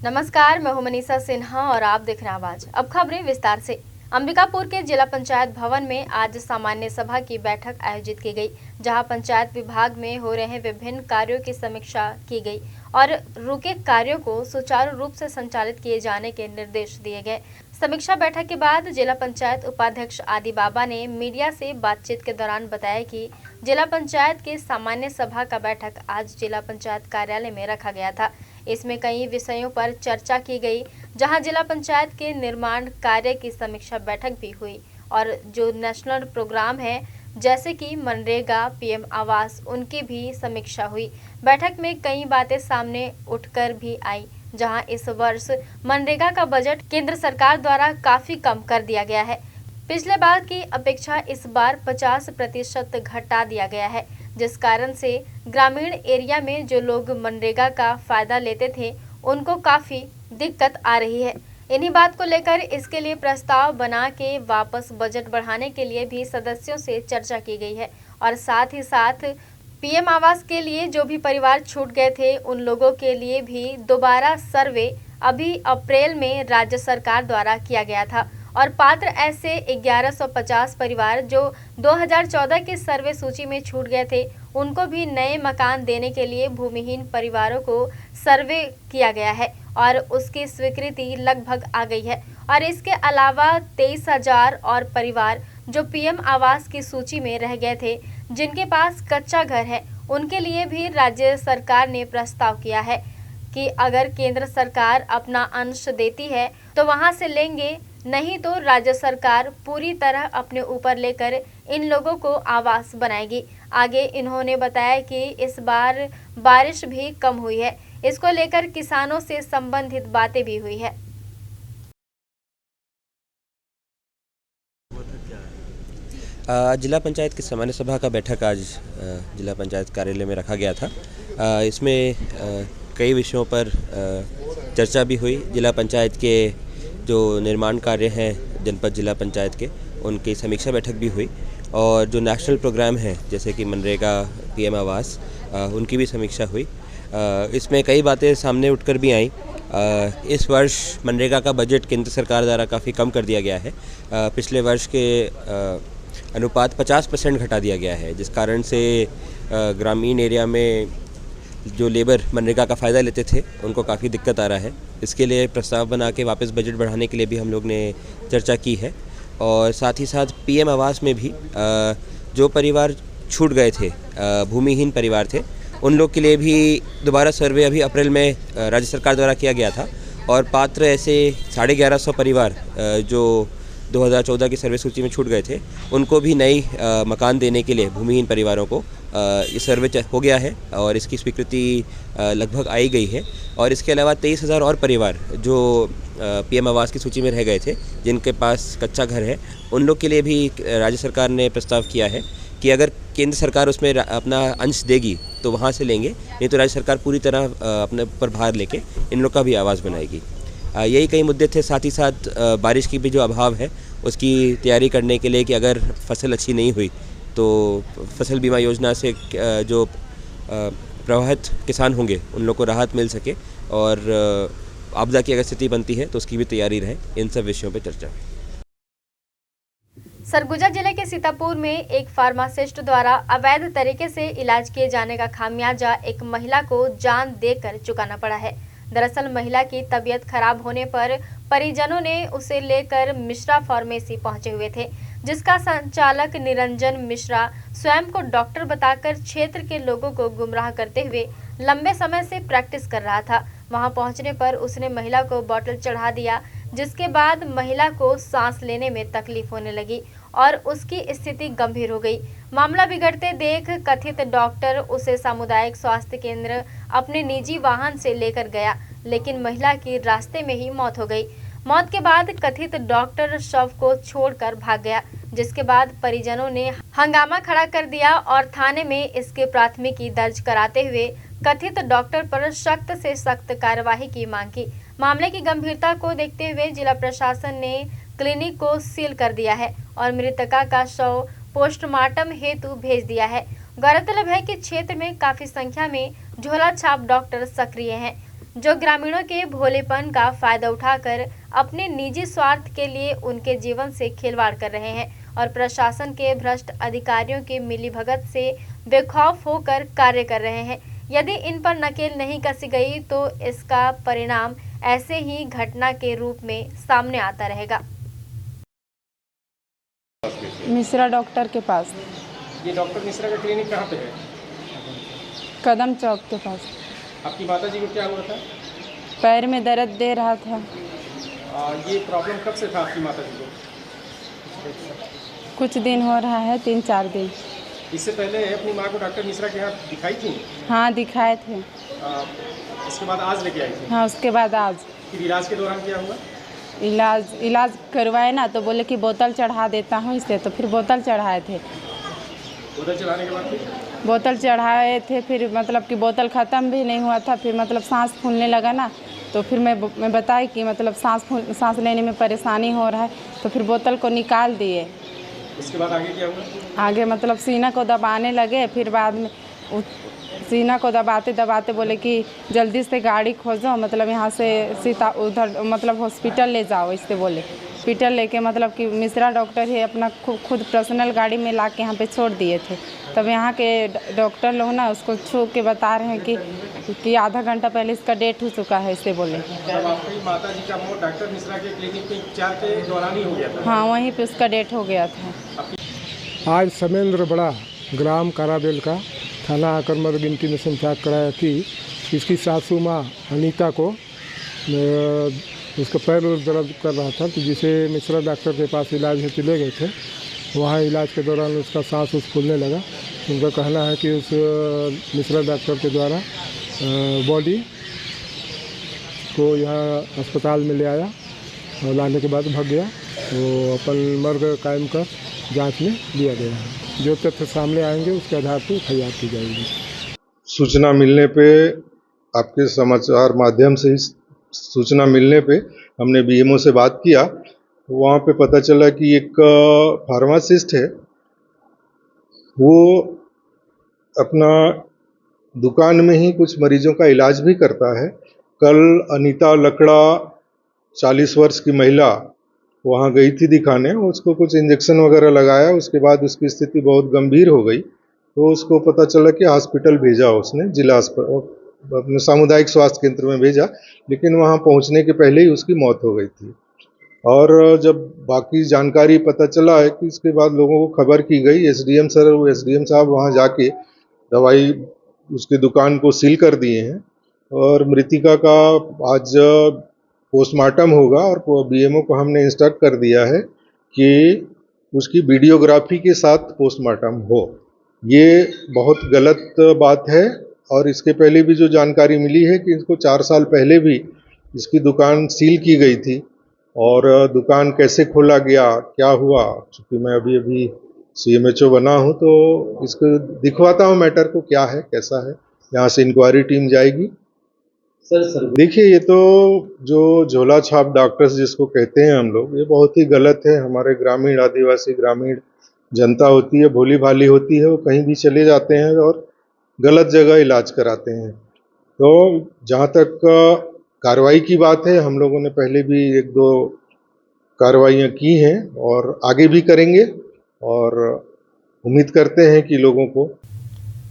नमस्कार, मैं हूं मनीषा सिन्हा और आप देख रहे हैं आवाज। अब खबरें विस्तार से। अंबिकापुर के जिला पंचायत भवन में आज सामान्य सभा की बैठक आयोजित की गई, जहां पंचायत विभाग में हो रहे विभिन्न कार्यों की समीक्षा की गई और रुके कार्यों को सुचारू रूप से संचालित किए जाने के निर्देश दिए गए। समीक्षा बैठक के बाद जिला पंचायत उपाध्यक्ष आदि बाबा ने मीडिया से बातचीत के दौरान बताया कि जिला पंचायत के सामान्य सभा का बैठक आज जिला पंचायत कार्यालय में रखा गया था। इसमें कई विषयों पर चर्चा की गई, जहां जिला पंचायत के निर्माण कार्य की समीक्षा बैठक भी हुई और जो नेशनल प्रोग्राम है जैसे कि मनरेगा, पीएम आवास, उनकी भी समीक्षा हुई। बैठक में कई बातें सामने उठकर भी आई, जहां इस वर्ष मनरेगा का बजट केंद्र सरकार द्वारा काफी कम कर दिया गया है। पिछले बार की अपेक्षा इस बार 50% घटा दिया गया है, जिस कारण से ग्रामीण एरिया में जो लोग मनरेगा का फायदा लेते थे उनको काफी दिक्कत आ रही है। इन्हीं बात को लेकर इसके लिए प्रस्ताव बना के वापस बजट बढ़ाने के लिए भी सदस्यों से चर्चा की गई है और साथ ही साथ पीएम आवास के लिए जो भी परिवार छूट गए थे उन लोगों के लिए भी दोबारा सर्वे अभी अप्रैल में राज्य सरकार द्वारा किया गया था और पात्र ऐसे 1150 परिवार जो 2014 के सर्वे सूची में छूट गए थे उनको भी नए मकान देने के लिए भूमिहीन परिवारों को सर्वे किया गया है और उसकी स्वीकृति लगभग आ गई है। और इसके अलावा 23,000 और परिवार जो पीएम आवास की सूची में रह गए थे, जिनके पास कच्चा घर है, उनके लिए भी राज्य सरकार ने प्रस्ताव किया है कि अगर केंद्र सरकार अपना अंश देती है तो वहां से लेंगे, नहीं तो राज्य सरकार पूरी तरह अपने ऊपर लेकर इन लोगों को आवास बनाएगी। आगे इन्होंने बताया कि इस बार बारिश भी कम हुई है, इसको लेकर किसानों से संबंधित बातें भी हुई है। जिला पंचायत की सामान्य सभा का बैठक आज जिला पंचायत कार्यालय में रखा गया था। इसमें कई विषयों पर चर्चा भी हुई। जिला पंचायत के जो निर्माण कार्य हैं जनपद जिला पंचायत के, उनकी समीक्षा बैठक भी हुई और जो नेशनल प्रोग्राम हैं जैसे कि मनरेगा, पीएम आवास, उनकी भी समीक्षा हुई। इसमें कई बातें सामने उठकर भी आई। इस वर्ष मनरेगा का बजट केंद्र सरकार द्वारा काफ़ी कम कर दिया गया है। पिछले वर्ष के अनुपात 50% घटा दिया गया है, जिस कारण से ग्रामीण एरिया में जो लेबर मनरेगा का फ़ायदा लेते थे उनको काफ़ी दिक्कत आ रहा है। इसके लिए प्रस्ताव बना के वापस बजट बढ़ाने के लिए भी हम लोग ने चर्चा की है और साथ ही साथ पीएम आवास में भी जो परिवार छूट गए थे, भूमिहीन परिवार थे, उन लोग के लिए भी दोबारा सर्वे अभी अप्रैल में राज्य सरकार द्वारा किया गया था और पात्र ऐसे 1150 परिवार जो 2014 की सर्वे सूची में छूट गए थे उनको भी नई मकान देने के लिए भूमिहीन परिवारों को ये सर्वे हो गया है और इसकी स्वीकृति लगभग आई गई है। और इसके अलावा 23,000 और परिवार जो पीएम आवास की सूची में रह गए थे, जिनके पास कच्चा घर है, उन लोग के लिए भी राज्य सरकार ने प्रस्ताव किया है कि अगर केंद्र सरकार उसमें अपना अंश देगी तो वहाँ से लेंगे, नहीं तो राज्य सरकार पूरी तरह अपने ऊपर भार लेके इन लोग का भी आवास बनाएगी। यही कई मुद्दे थे। साथ ही साथ बारिश की भी जो अभाव है उसकी तैयारी करने के लिए कि अगर फसल अच्छी नहीं हुई तो फसल बीमा योजना से जो प्रभावित किसान होंगे उन लोग को राहत मिल सके और आपदा की अगर स्थिति बनती है तो उसकी भी तैयारी रहे। इन सब विषयों पर चर्चा हुई। सरगुजा जिले के सीतापुर में एक फार्मासिस्ट द्वारा अवैध तरीके से इलाज किए जाने का खामियाजा एक महिला को जान देकर चुकाना पड़ा है। दरअसल महिला की तबीयत खराब होने पर परिजनों ने उसे लेकर मिश्रा फार्मेसी पहुंचे हुए थे, जिसका संचालक निरंजन मिश्रा स्वयं को डॉक्टर बताकर क्षेत्र के लोगों को गुमराह करते हुए लंबे समय से प्रैक्टिस कर रहा था। वहां पहुंचने पर उसने महिला को बोतल चढ़ा दिया, जिसके बाद महिला को सांस लेने में तकलीफ होने लगी और उसकी स्थिति गंभीर हो गई। मामला बिगड़ते देख कथित डॉक्टर उसे सामुदायिक स्वास्थ्य केंद्र अपने निजी वाहन से लेकर गया, लेकिन महिला की रास्ते में ही मौत हो गई। मौत के बाद कथित डॉक्टर शव को छोड़कर भाग गया, जिसके बाद परिजनों ने हंगामा खड़ा कर दिया और थाने में इसकी प्राथमिकी दर्ज कराते हुए कथित डॉक्टर पर सख्त से सख्त कार्यवाही की मांग की। मामले की गंभीरता को देखते हुए जिला प्रशासन ने क्लिनिक को सील कर दिया है और मृतका का शव पोस्टमार्टम हेतु भेज दिया है। गौरतलब है कि क्षेत्र में काफी संख्या में झोला छाप डॉक्टर सक्रिय हैं। जो ग्रामीणों के भोलेपन का फायदा उठाकर अपने निजी स्वार्थ के लिए उनके जीवन से खिलवाड़ कर रहे हैं और प्रशासन के भ्रष्ट अधिकारियों की मिलीभगत से बेखौफ होकर कार्य कर रहे हैं। यदि इन पर नकेल नहीं कसी गई तो इसका परिणाम ऐसे ही घटना के रूप में सामने आता रहेगा। मिश्रा डॉक्टर के पास। ये डॉक्टर मिश्रा का क्लिनिक कहाँ पे है? कदम चौक के पास। आपकी माता जी को क्या हुआ था? पैर में दर्द दे रहा था। ये प्रॉब्लम कब से था आपकी माता जी को? कुछ दिन हो रहा है, 3-4 दिन। इससे पहले अपनी माँ को डॉक्टर मिश्रा के यहाँ दिखाई थी? हाँ, दिखाए थे। इसके बाद आज लेके आई थी? हाँ, उसके बाद आज। फिर इलाज के दौरान क्या हुआ? इलाज करवाए ना तो बोले कि बोतल चढ़ा देता हूँ इससे, तो फिर बोतल चढ़ाए थे। बोतल चढ़ाने के बाद फिर? बोतल चढ़ाए थे, फिर मतलब कि बोतल ख़त्म भी नहीं हुआ था, फिर मतलब सांस फूलने लगा ना, तो फिर मैं बताई कि मतलब सांस लेने में परेशानी हो रहा है, तो फिर बोतल को निकाल दिए। उसके बाद आगे क्या हुआ? आगे मतलब सीना को दबाने लगे, फिर बाद में सीना को दबाते दबाते बोले कि जल्दी से गाड़ी खोजो, मतलब यहाँ से सीता उधर मतलब हॉस्पिटल ले जाओ, इससे बोले। हॉस्पिटल लेके मतलब कि मिश्रा डॉक्टर ही अपना खुद पर्सनल गाड़ी में ला के यहाँ पे छोड़ दिए थे। तब यहाँ के डॉक्टर लोग ना उसको छू के बता रहे हैं कि आधा घंटा पहले इसका डेट हो चुका है, इससे बोले। तब आपकी माता जी का मौत डॉक्टर मिश्रा के क्लिनिक में उपचार के दौरान ही हो गया था? हाँ, वहीं पे उसका डेट हो गया था। आज समेंद्र बड़ा ग्राम काराबेल का थाना आकर मर गिनती में संख्या कराया कि इसकी सासू माँ अनीता को उसका पैर दर्द कर रहा था, तो जिसे मिश्रा डॉक्टर के पास इलाज हेतु ले गए थे। वहाँ इलाज के दौरान उसका सांस फूलने लगा। उनका कहना है कि उस मिश्रा डॉक्टर के द्वारा बॉडी को यहाँ अस्पताल में ले आया और लाने के बाद भाग गया, तो अपन मर्ग कायम कर जांच में दिया गया है। जो तथ्य सामने आएंगे उसके आधार पर एफआईआर की जाएगी। सूचना मिलने पे आपके समाचार माध्यम से सूचना मिलने पे हमने बीएमओ से बात किया। वहाँ पे पता चला कि एक फार्मासिस्ट है, वो अपना दुकान में ही कुछ मरीजों का इलाज भी करता है। कल अनीता लकड़ा 40 वर्ष की महिला वहाँ गई थी दिखाने, उसको कुछ इंजेक्शन वगैरह लगाया, उसके बाद उसकी स्थिति बहुत गंभीर हो गई, तो उसको पता चला कि हॉस्पिटल भेजा उसने, जिला अपने सामुदायिक स्वास्थ्य केंद्र में भेजा, लेकिन वहाँ पहुँचने के पहले ही उसकी मौत हो गई थी। और जब बाकी जानकारी पता चला है कि इसके बाद लोगों को खबर की गई, एसडीएम साहब वहाँ जाके दवाई उसकी दुकान को सील कर दिए हैं और मृतिका का आज पोस्टमार्टम होगा और बीएमओ को हमने इंस्ट्रक्ट कर दिया है कि उसकी वीडियोग्राफी के साथ पोस्टमार्टम हो। ये बहुत गलत बात है और इसके पहले भी जो जानकारी मिली है कि इसको 4 साल पहले भी इसकी दुकान सील की गई थी और दुकान कैसे खोला गया, क्या हुआ, चूँकि मैं अभी सीएमएचओ बना हूँ तो इसको दिखवाता हूँ मैटर को, क्या है कैसा है। यहाँ से इंक्वायरी टीम जाएगी। सर देखिए, ये तो जो झोला छाप डॉक्टर्स जिसको कहते हैं हम लोग, ये बहुत ही गलत है। हमारे ग्रामीण आदिवासी ग्रामीण जनता होती है, भोली भाली होती है, वो कहीं भी चले जाते हैं और गलत जगह इलाज कराते हैं। तो जहाँ तक कार्रवाई की बात है, हम लोगों ने पहले भी 1-2 कार्रवाइयाँ की हैं और आगे भी करेंगे और उम्मीद करते हैं कि लोगों को।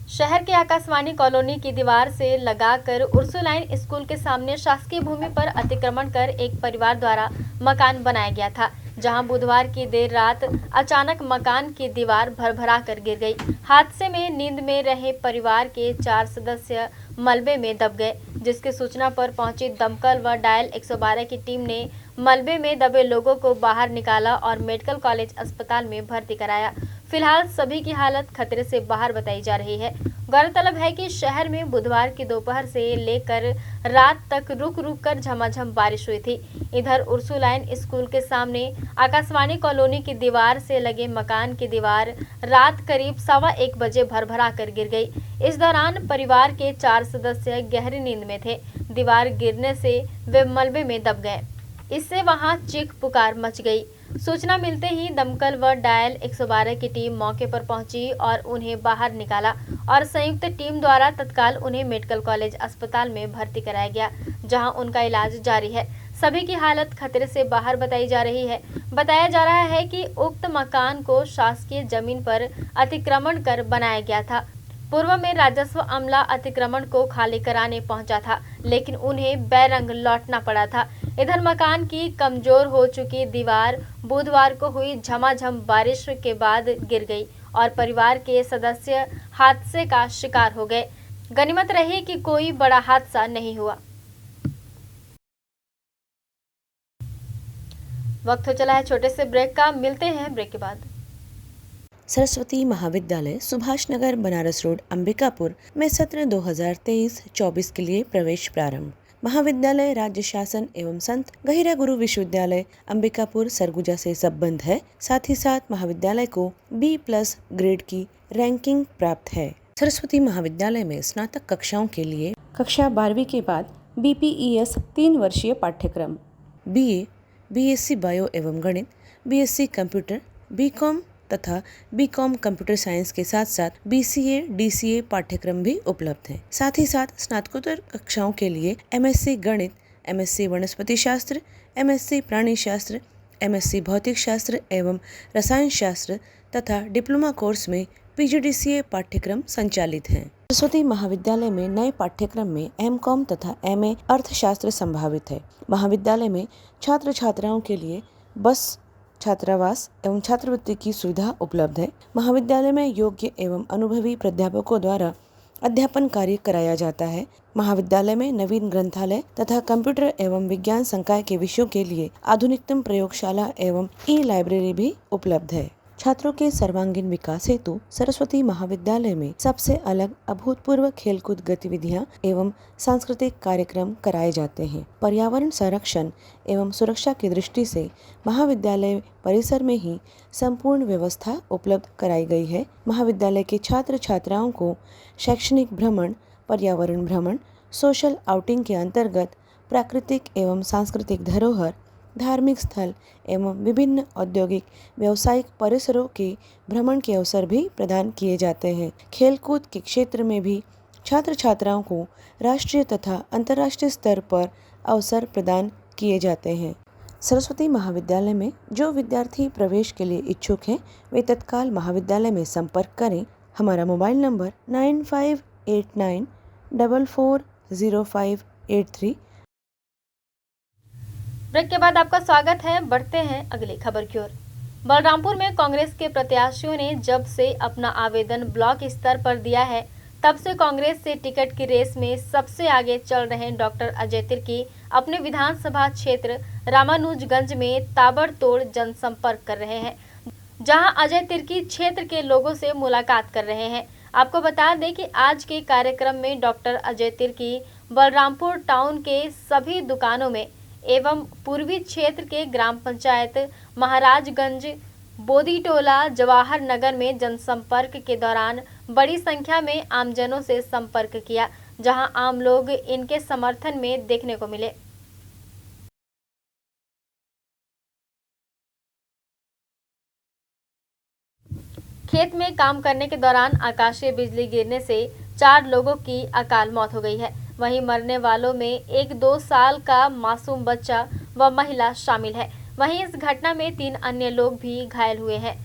शहर के आकाशवाणी कॉलोनी की दीवार से लगाकर उर्सुलाइन स्कूल के सामने शासकीय भूमि पर अतिक्रमण कर एक परिवार द्वारा मकान बनाया गया था, जहां बुधवार की देर रात अचानक मकान की दीवार भरभरा कर गिर गई। हादसे में नींद में रहे परिवार के 4 सदस्य मलबे में दब गए, जिसकी सूचना पर पहुंची दमकल व डायल 112 की टीम ने मलबे में दबे लोगों को बाहर निकाला और मेडिकल कॉलेज अस्पताल में भर्ती कराया। फिलहाल सभी की हालत खतरे से बाहर बताई जा रही है। गौरतलब है कि शहर में बुधवार की दोपहर से लेकर रात तक रुक रुक कर झमाझम बारिश हुई थी। इधर उर्सुलाइन स्कूल के सामने आकाशवाणी कॉलोनी की दीवार से लगे मकान की दीवार रात करीब 1:15 बजे भरभरा कर गिर गई। इस दौरान परिवार के 4 सदस्य गहरी नींद में थे। दीवार गिरने से वे मलबे में दब गए। इससे वहां चीख पुकार मच गई। सूचना मिलते ही दमकल व डायल 112 की टीम मौके पर पहुंची और उन्हें बाहर निकाला और संयुक्त टीम द्वारा तत्काल उन्हें मेडिकल कॉलेज अस्पताल में भर्ती कराया गया, जहां उनका इलाज जारी है। सभी की हालत खतरे से बाहर बताई जा रही है। बताया जा रहा है कि उक्त मकान को शासकीय जमीन पर अतिक्रमण कर बनाया गया था। पूर्व में राजस्व अमला अतिक्रमण को खाली कराने पहुंचा था, लेकिन उन्हें बैरंग लौटना पड़ा था। इधर मकान की कमजोर हो चुकी दीवार बुधवार को हुई झमाझम बारिश के बाद गिर गई और परिवार के सदस्य हादसे का शिकार हो गए। गनीमत रही कि कोई बड़ा हादसा नहीं हुआ। वक्त हो चला है छोटे से ब्रेक का, मिलते हैं ब्रेक के बाद। सरस्वती महाविद्यालय सुभाष नगर बनारस रोड अंबिकापुर में सत्र 2023-24 के लिए प्रवेश प्रारंभ। महाविद्यालय राज्य शासन एवं संत गहिरा गुरु विश्वविद्यालय अंबिकापुर सरगुजा से संबद्ध है। साथ ही साथ महाविद्यालय को B+ ग्रेड की रैंकिंग प्राप्त है। सरस्वती महाविद्यालय में स्नातक कक्षाओं के लिए कक्षा 12वीं के बाद BPES 3 वर्षीय पाठ्यक्रम, BA, BSc बायो एवं गणित, BSc कंप्यूटर, BCom तथा BCom कंप्यूटर साइंस के साथ साथ BCA, DCA पाठ्यक्रम भी उपलब्ध है। साथ ही साथ स्नातकोत्तर कक्षाओं के लिए MSc गणित, MSc वनस्पति शास्त्र, MSc प्राणी शास्त्र, MSc भौतिक शास्त्र एवं रसायन शास्त्र तथा डिप्लोमा कोर्स में PGDCA पाठ्यक्रम संचालित हैं। सरस्वती महाविद्यालय में नए पाठ्यक्रम में MCom तथा MA अर्थशास्त्र संभावित है। महाविद्यालय में छात्र छात्राओं के लिए बस, छात्रावास एवं छात्रवृत्ति की सुविधा उपलब्ध है। महाविद्यालय में योग्य एवं अनुभवी प्राध्यापकों द्वारा अध्यापन कार्य कराया जाता है। महाविद्यालय में नवीन ग्रंथालय तथा कंप्यूटर एवं विज्ञान संकाय के विषयों के लिए आधुनिकतम प्रयोगशाला एवं ई-लाइब्रेरी भी उपलब्ध है। छात्रों के सर्वांगीण विकास हेतु सरस्वती महाविद्यालय में सबसे अलग अभूतपूर्व खेलकूद गतिविधियां एवं सांस्कृतिक कार्यक्रम कराए जाते हैं। पर्यावरण संरक्षण एवं सुरक्षा की दृष्टि से महाविद्यालय परिसर में ही संपूर्ण व्यवस्था उपलब्ध कराई गई है। महाविद्यालय के छात्र छात्राओं को शैक्षणिक भ्रमण, पर्यावरण भ्रमण, सोशल आउटिंग के अंतर्गत प्राकृतिक एवं सांस्कृतिक धरोहर, धार्मिक स्थल एवं विभिन्न औद्योगिक व्यावसायिक परिसरों के भ्रमण के अवसर भी प्रदान किए जाते हैं। खेलकूद के क्षेत्र में भी छात्र छात्राओं को राष्ट्रीय तथा अंतर्राष्ट्रीय स्तर पर अवसर प्रदान किए जाते हैं। सरस्वती महाविद्यालय में जो विद्यार्थी प्रवेश के लिए इच्छुक हैं, वे तत्काल महाविद्यालय में संपर्क करें। हमारा मोबाइल नंबर 9589440583। ब्रेक के बाद आपका स्वागत है। बढ़ते हैं अगली खबर की ओर। बलरामपुर में कांग्रेस के प्रत्याशियों ने जब से अपना आवेदन ब्लॉक स्तर पर दिया है, तब से कांग्रेस से टिकट की रेस में सबसे आगे चल रहे डॉक्टर अजय तिर्की अपने विधानसभा क्षेत्र रामानुजगंज में ताबड़तोड़ जनसंपर्क कर रहे हैं, जहां अजय तिर्की क्षेत्र के लोगों से मुलाकात कर रहे हैं। आपको बता दें कि आज के कार्यक्रम में डॉक्टर अजय तिर्की बलरामपुर टाउन के सभी दुकानों में एवं पूर्वी क्षेत्र के ग्राम पंचायत महाराजगंज, बोदीटोला, जवाहर नगर में जनसंपर्क के दौरान बड़ी संख्या में आमजनों से संपर्क किया, जहां आम लोग इनके समर्थन में देखने को मिले। खेत में काम करने के दौरान आकाशीय बिजली गिरने से 4 लोगों की अकाल मौत हो गई है। वहीं मरने वालों में एक 2 साल का मासूम बच्चा व महिला शामिल है। वहीं इस घटना में 3 अन्य लोग भी घायल हुए हैं।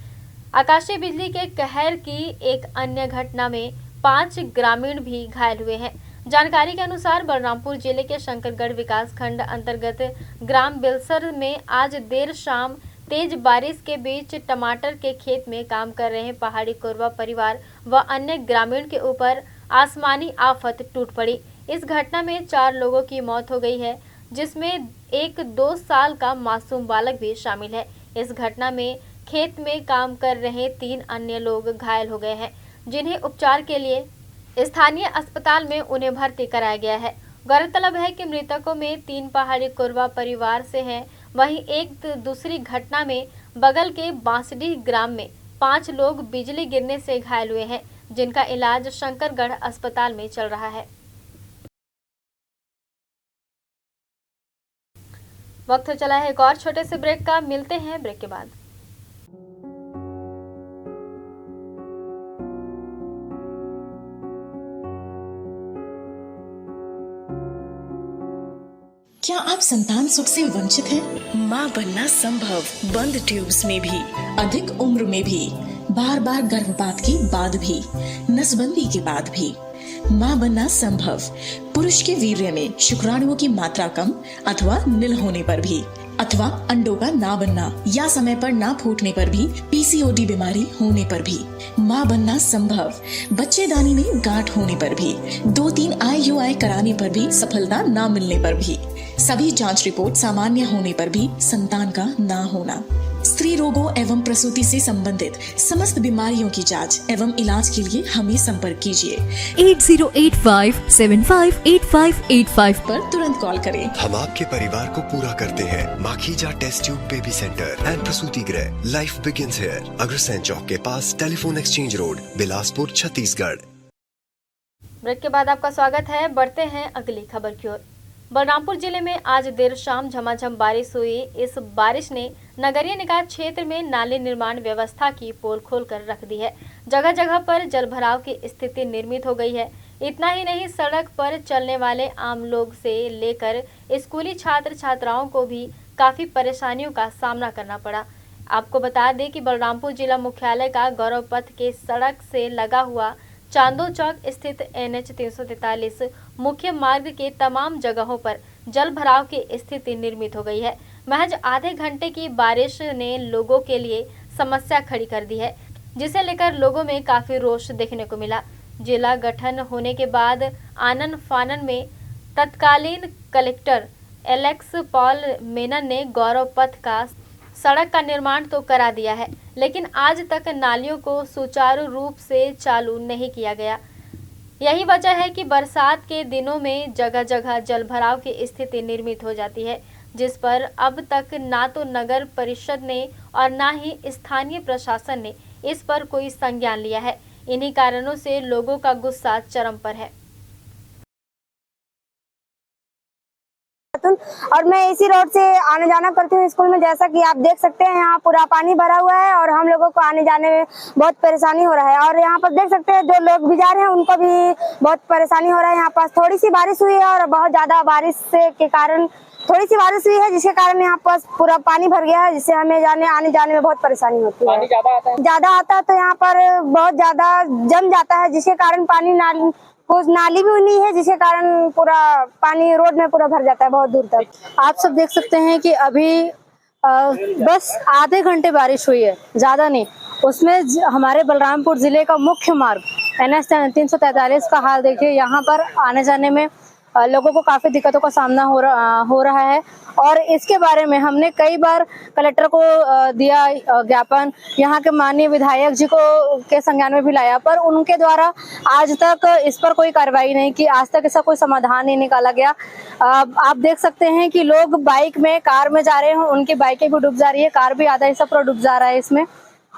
आकाशीय बिजली के कहर की एक अन्य घटना में 5 ग्रामीण भी घायल हुए हैं। जानकारी के अनुसार बलरामपुर जिले के शंकरगढ़ विकास खंड अंतर्गत ग्राम बेलसर में आज देर शाम तेज बारिश के बीच टमाटर के खेत में काम कर रहे पहाड़ी कोरवा परिवार व अन्य ग्रामीण के ऊपर आसमानी आफत टूट पड़ी। इस घटना में 4 लोगों की मौत हो गई है, जिसमें एक 2 साल का मासूम बालक भी शामिल है। इस घटना में खेत में काम कर रहे 3 अन्य लोग घायल हो गए हैं, जिन्हें उपचार के लिए स्थानीय अस्पताल में उन्हें भर्ती कराया गया है। गौरतलब है कि मृतकों में 3 पहाड़ी कोरवा परिवार से हैं। वहीं एक दूसरी घटना में बगल के बांसडीह ग्राम में 5 लोग बिजली गिरने से घायल हुए हैं, जिनका इलाज शंकरगढ़ अस्पताल में चल रहा है। वक्त चला है एक और छोटे से ब्रेक का, मिलते हैं ब्रेक के बाद। क्या आप संतान सुख से वंचित हैं? माँ बनना संभव, बंद ट्यूब्स में भी, अधिक उम्र में भी, बार बार गर्भपात के बाद भी, नसबंदी के बाद भी। माँ बनना संभव, पुरुष के वीर्य में शुक्राणुओं की मात्रा कम अथवा नील होने पर भी, अथवा अंडों का ना बनना या समय पर ना फूटने पर भी, पीसीओडी बीमारी होने पर भी। माँ बनना संभव, बच्चेदानी में गांठ होने पर भी, 2-3 IUI कराने पर भी सफलता ना मिलने पर भी, सभी जांच रिपोर्ट सामान्य होने पर भी संतान का ना होना। स्त्री रोगों एवं प्रसूति से संबंधित समस्त बीमारियों की जांच एवं इलाज के लिए हमें संपर्क कीजिए 8085758585 पर तुरंत कॉल करें। हम आपके परिवार को पूरा करते हैं। Makhija test tube baby centre and प्रसूति गृह, life begins here, Agrasen Chowk के पास, telephone exchange road, Bilaspur, Chhattisgarh. Break के बाद आपका स्वागत है। बढ़ते हैं अगली खबर की ओर। बलरामपुर जिले में आज देर शाम झमाझम बारिश हुई। इस बारिश ने नगरीय निकाय क्षेत्र में नाली निर्माण व्यवस्था की पोल खोलकर रख दी है। जगह जगह पर जलभराव की स्थिति निर्मित हो गई है। इतना ही नहीं, सड़क पर चलने वाले आम लोग से लेकर स्कूली छात्र छात्राओं को भी काफी परेशानियों का सामना करना पड़ा। आपको बता दें कि बलरामपुर जिला मुख्यालय का गौरव पथ के सड़क से लगा हुआ चांदो चौक स्थित NH 343 मुख्य मार्ग के तमाम जगहों पर जल भराव की स्थिति निर्मित हो गई है। महज आधे घंटे की बारिश ने लोगों के लिए समस्या खड़ी कर दी है, जिसे लेकर लोगों में काफी रोष देखने को मिला। जिला गठन होने के बाद आनन फानन में तत्कालीन कलेक्टर एलेक्स पॉल मेनन ने गौरव पथ का सड़क का निर्माण तो करा दिया है, लेकिन आज तक नालियों को सुचारू रूप से चालू नहीं किया गया। यही वजह है कि बरसात के दिनों में जगह जगह जलभराव की स्थिति निर्मित हो जाती है, जिस पर अब तक ना तो नगर परिषद ने और ना ही स्थानीय प्रशासन ने इस पर कोई संज्ञान लिया है। इन्हीं कारणों से लोगों का गुस्सा चरम पर है। और मैं इसी रोड से आने जाना करती हूँ स्कूल में। जैसा कि आप देख सकते हैं, यहाँ पूरा पानी भरा हुआ है और हम लोगों को आने जाने में बहुत परेशानी हो रहा है। और यहाँ पर देख सकते हैं जो लोग भी जा रहे हैं उनको भी बहुत परेशानी हो रहा है। यहाँ पास थोड़ी सी बारिश हुई है और बहुत ज्यादा बारिश के कारण थोड़ी सी बारिश हुई है, जिसके कारण यहाँ पास पूरा पानी भर गया है, जिससे हमें आने जाने में बहुत परेशानी होती है। ज्यादा आता है तो यहाँ पर बहुत ज्यादा जम जाता है, जिसके कारण पानी नाली भी नहीं है, जिसके कारण पूरा पानी रोड में पूरा भर जाता है बहुत दूर तक। आप सब देख सकते हैं कि अभी बस आधे घंटे बारिश हुई है, ज्यादा नहीं। उसमें हमारे बलरामपुर जिले का मुख्य मार्ग NH 343 का हाल देखिए। यहाँ पर आने जाने में लोगों को काफी दिक्कतों का सामना हो रहा है और इसके बारे में हमने कई बार कलेक्टर को दिया ज्ञापन, यहाँ के माननीय विधायक जी को के संज्ञान में भी लाया, पर उनके द्वारा आज तक इस पर कोई कार्रवाई नहीं की। आज तक इसका कोई समाधान नहीं निकाला गया। आप देख सकते हैं कि लोग बाइक में, कार में जा रहे हैं, उनकी बाइकें भी डूब जा रही है, कार भी आधा हिस्सा पूरा डूब जा रहा है इसमें।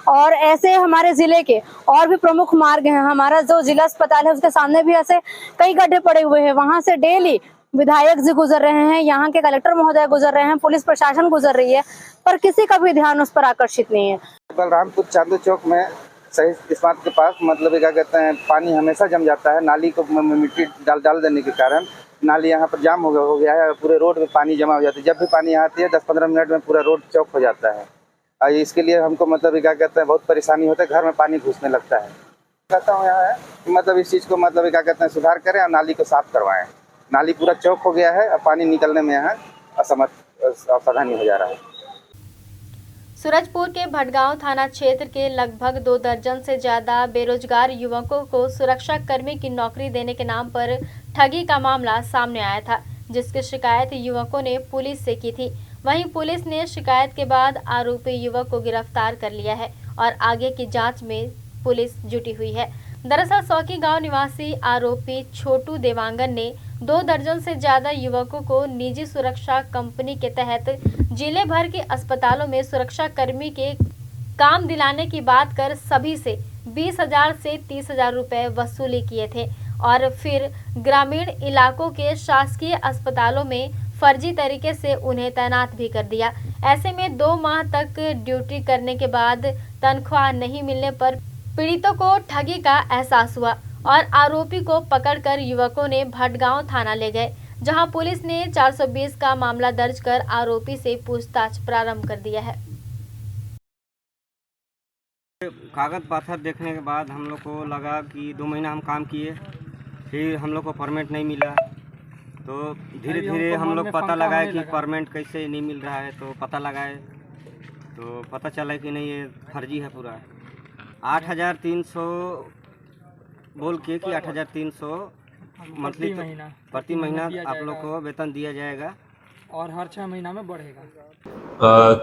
और ऐसे हमारे जिले के और भी प्रमुख मार्ग हैं। हमारा जो जिला अस्पताल है उसके सामने भी ऐसे कई गड्ढे पड़े हुए हैं। वहां से डेली विधायक जी गुजर रहे हैं, यहाँ के कलेक्टर महोदय गुजर रहे हैं, पुलिस प्रशासन गुजर रही है, पर किसी का भी ध्यान उस पर आकर्षित नहीं है। बलरामपुर चांदो चौक में सही स्मारक के पास मतलब क्या कहते हैं, पानी हमेशा जम जाता है। नाली को मिट्टी डाल देने के कारण नाली यहाँ पर जाम हो गया है। पूरे रोड में पानी जमा हो जाता है। जब भी पानी आती है 10-15 मिनट में पूरा रोड चौक हो जाता है। इसके लिए हमको मतलब क्या कहते हैं, बहुत परेशानी होता है, घर में पानी घुसने लगता है। कहता हूँ यहाँ है कि मतलब इस चीज़ को मतलब क्या कहते हैं, सुधार करें और नाली को साफ करवाएं। नाली पूरा चौक हो गया है और पानी निकलने में यहाँ असावधानी हो जा रहा है। सूरजपुर के भटगांव थाना क्षेत्र के लगभग 2 दर्जन से ज्यादा बेरोजगार युवकों को सुरक्षा कर्मी की नौकरी देने के नाम पर ठगी का मामला सामने आया था, जिसकी शिकायत युवकों ने पुलिस से की थी। वहीं पुलिस ने शिकायत के बाद आरोपी युवक को गिरफ्तार कर लिया है और आगे की जांच में पुलिस जुटी हुई है। दरअसल सौकी गांव निवासी आरोपी छोटू देवांगन ने 2 दर्जन से ज्यादा युवकों को निजी सुरक्षा कंपनी के तहत जिले भर के अस्पतालों में सुरक्षा कर्मी के काम दिलाने की बात कर सभी से 20,000 से 30,000 रुपए वसूली किए थे और फिर ग्रामीण इलाकों के शासकीय अस्पतालों में फर्जी तरीके से उन्हें तैनात भी कर दिया। ऐसे में 2 माह तक ड्यूटी करने के बाद तनख्वाह नहीं मिलने पर पीड़ितों को ठगी का एहसास हुआ और आरोपी को पकड़कर युवकों ने भटगांव थाना ले गए, जहां पुलिस ने 420 का मामला दर्ज कर आरोपी से पूछताछ प्रारंभ कर दिया है। कागज पत्थर देखने के बाद हम लोग को लगा कि 2 महीना हम काम किए, फिर हम लोग को परमिट नहीं मिला, तो धीरे धीरे हम लोग पता लगाए कि परमिट कैसे नहीं मिल रहा है, तो पता लगाए तो पता चला कि नहीं ये फर्जी है पूरा। 8,300 बोल के कि 8,300 मंथली प्रति महीना आप लोग को वेतन दिया जाएगा और हर 6 महीना में बढ़ेगा।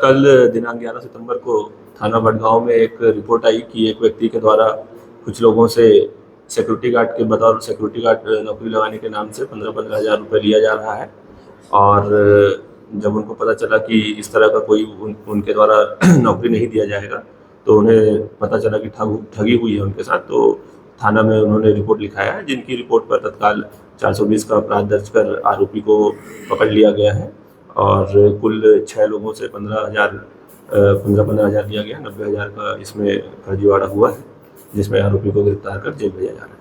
कल दिनांक 11 सितंबर को थाना बड़गांव में एक रिपोर्ट आई कि एक व्यक्ति के द्वारा कुछ लोगों से सिक्योरिटी गार्ड के बतौर सिक्योरिटी गार्ड नौकरी लगाने के नाम से 15-15 हज़ार रुपये लिया जा रहा है। और जब उनको पता चला कि इस तरह का कोई उनके द्वारा नौकरी नहीं दिया जाएगा, तो उन्हें पता चला कि ठगी हुई है उनके साथ, तो थाना में उन्होंने रिपोर्ट लिखाया है, जिनकी रिपोर्ट पर तत्काल 420 का अपराध दर्ज कर आरोपी को पकड़ लिया गया है। और कुल 6 लोगों से 15 हज़ार लिया गया, 90,000 का इसमें फर्जीवाड़ा हुआ है, जिसमें आरोपी को गिरफ्तार कर जेल भेजा जा रहा है।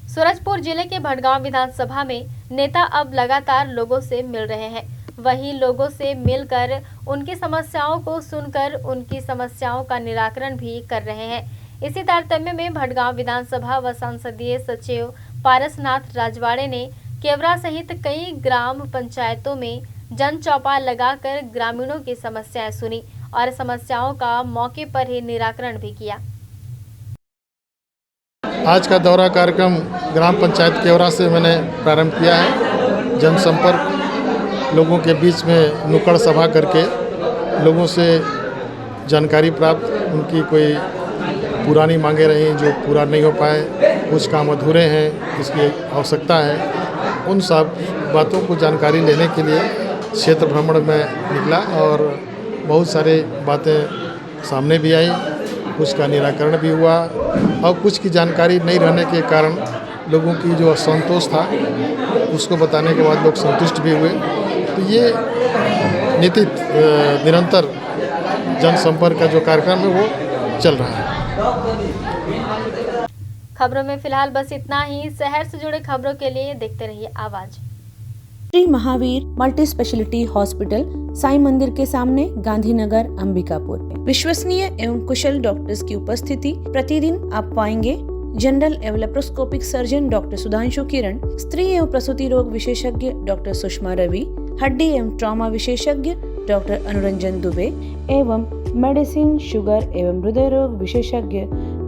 सूरजपुर जिले के भटगांव विधानसभा में नेता अब लगातार लोगों से मिल रहे हैं। वहीं लोगों से मिलकर उनकी समस्याओं को सुनकर उनकी समस्याओं का निराकरण भी कर रहे हैं। इसी तारतम्य में भटगांव विधानसभा व संसदीय सचिव पारसनाथ राजवाड़े ने केवरा सहित कई ग्राम पंचायतों में जन चौपाल लगाकर ग्रामीणों की समस्याएं सुनी और समस्याओं का मौके पर ही निराकरण भी किया। आज का दौरा कार्यक्रम ग्राम पंचायत केवरा से मैंने प्रारंभ किया है। जनसंपर्क, लोगों के बीच में नुक्कड़ सभा करके लोगों से जानकारी प्राप्त, उनकी कोई पुरानी मांगे रही जो पूरा नहीं हो पाए, कुछ काम अधूरे हैं, इसकी आवश्यकता है, उन सब बातों को जानकारी लेने के लिए क्षेत्र भ्रमण में निकला और बहुत सारी बातें सामने भी आई, कुछ का निराकरण भी हुआ और कुछ की जानकारी नहीं रहने के कारण लोगों की जो असंतोष था उसको बताने के बाद लोग संतुष्ट भी हुए। तो ये निरंतर जनसंपर्क का जो कार्यक्रम है वो चल रहा है। खबरों में फिलहाल बस इतना ही। शहर से जुड़े खबरों के लिए देखते रहिए आवाज। Shri Mahavir multi speciality hospital, Sai मंदिर के सामने, गांधीनगर, अंबिकापुर। विश्वसनीय एवं कुशल डॉक्टर्स की उपस्थिति प्रतिदिन आप पाएंगे। जनरल एवं लेप्रोस्कोपिक सर्जन डॉक्टर सुधांशु किरण, स्त्री एवं प्रसूति रोग विशेषज्ञ डॉक्टर सुषमा रवि, हड्डी एवं ट्रॉमा विशेषज्ञ डॉक्टर अनुरंजन दुबे एवं मेडिसिन, शुगर एवं हृदय रोग विशेषज्ञ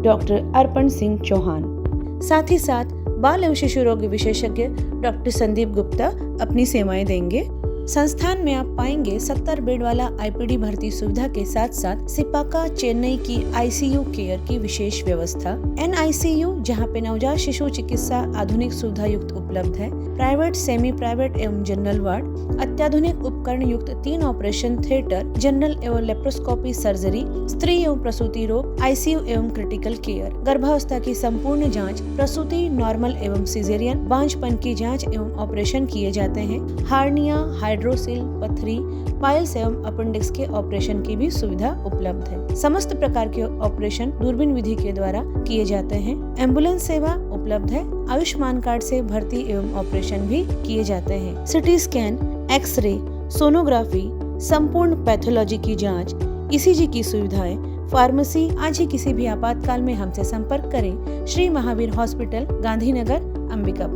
डॉक्टर अर्पण सिंह चौहान। साथ ही साथ बाल एवं शिशु रोग विशेषज्ञ डॉक्टर संदीप गुप्ता अपनी सेवाएं देंगे। संस्थान में आप पाएंगे 70 बेड वाला आईपीडी भर्ती सुविधा के साथ साथ सिपाका चेन्नई की आईसीयू केयर की विशेष व्यवस्था, एनआईसीयू जहां पे नवजात शिशु चिकित्सा आधुनिक सुविधा युक्त उपलब्ध है, प्राइवेट, सेमी प्राइवेट एवं जनरल वार्ड, अत्याधुनिक उपकरण युक्त 3 ऑपरेशन थिएटर, जनरल एवं लेप्रोस्कोपी सर्जरी, स्त्री एवं प्रसूति रोग, आईसीयू एवं क्रिटिकल केयर, गर्भावस्था की संपूर्ण जाँच, प्रसूति, नॉर्मल एवं सिजेरियन, बांझपन की जाँच एवं ऑपरेशन किए जाते हैं। हार्निया, हाइड्रोसिल, पथरी, पाइल्स एवं अपेंडिक्स के ऑपरेशन की भी सुविधा उपलब्ध है। समस्त प्रकार के ऑपरेशन दूरबीन विधि के द्वारा किए जाते हैं। एम्बुलेंस सेवा उपलब्ध है। आयुष्मान कार्ड से भर्ती एवं ऑपरेशन भी किए जाते हैं। सिटी स्कैन, एक्सरे, सोनोग्राफी, संपूर्ण पैथोलॉजी की जांच, ईसीजी की सुविधाएं, फार्मेसी। आज ही किसी भी आपातकाल में हमसे संपर्क करें। श्री महावीर हॉस्पिटल, गांधीनगर, अंबिकापुर।